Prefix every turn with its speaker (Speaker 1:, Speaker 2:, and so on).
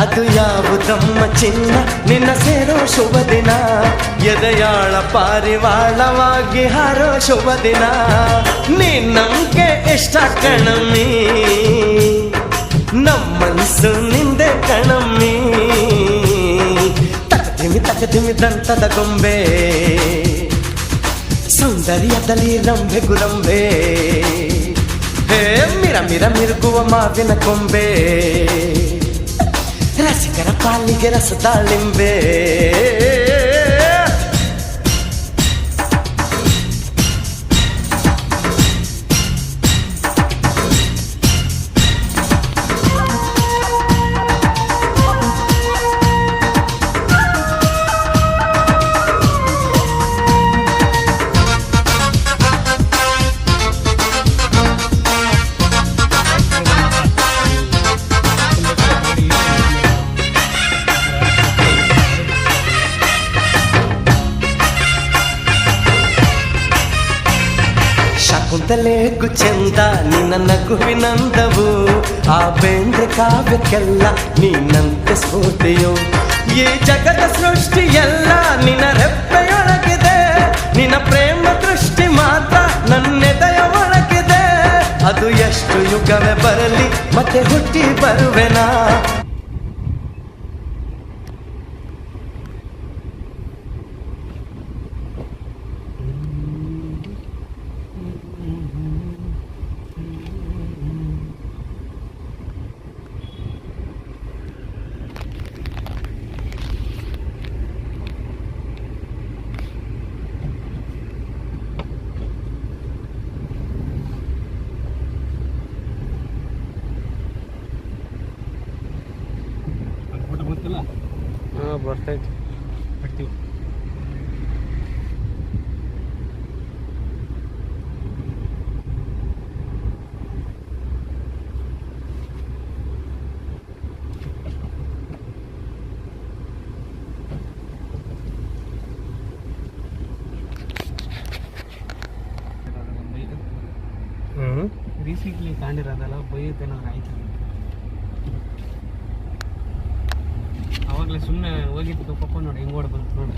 Speaker 1: ಅದು ಯಾವುದಮ್ಮ ಚಿನ್ನ ನಿನ್ನ ಸೇರೋ ಶುಭ ದಿನ ಎದೆಯಾಳ ಪಾರಿವಾಳವಾಗಿ ಹಾರೋ ಶುಭ ದಿನ ನಿನ್ನಂಗೆ ಇಷ್ಟ ಕಣಮ್ಮಿ ನಮ್ಮನ್ಸು ನಿಂದೆ ಕಣಮ್ಮಿ ತಕದಿಮಿ ದಂತದ ಗೊಂಬೆ ಸೌಂದರ್ಯದಲ್ಲಿ ರಂಬೆ ಗುರಂಬೆ ಹೇ ಮಿರ ಮಿರ ಮಿರುಗುವ ಮಾವಿನ ಕೊಂಬೆ ರಸಿಕರ ಪಾಲಿಗೆ ರಸದಾಳಿಂಬೆ ಕುಂತಲೇಗು ಚಂದ ನಿನ್ನ ನಗುವಿನಂದವು ಆ ಬೇಂದ್ರೆ ಕಾವ್ಯಕ್ಕೆಲ್ಲ ನೀನಂತೆ ಸ್ಫೂರ್ತಿಯು ಈ ಜಗದ ಸೃಷ್ಟಿಯೆಲ್ಲ ನಿನ್ನ ರೆಪ್ಪೆಯೊಳಗಿದೆ ನಿನ್ನ ಪ್ರೇಮ ದೃಷ್ಟಿ ಮಾತ್ರ ನನ್ನೆದೆಯ ಒಳಗಿದೆ ಅದು ಎಷ್ಟು ಯುಗವೇ ಬರಲಿ ಮತ್ತೆ ಹುಟ್ಟಿ ಬರುವೆನಾ ಬರ್ತೈತಿ ಬರ್ತೀವಿ ರೀಸೆಂಟ್ಲಿ ಕಾಣಿರೋದಲ್ಲ ಬೈಯುತ್ತೇನಾದ್ರು ಆಯ್ತು ಅವಾಗಲೇ ಸುಮ್ಮನೆ ಹೋಗಿದ್ದು ಪಪ್ಪ ನೋಡಿ ಹೆಂಗೆ ಓಡ್ ಬಂತು ನೋಡಿ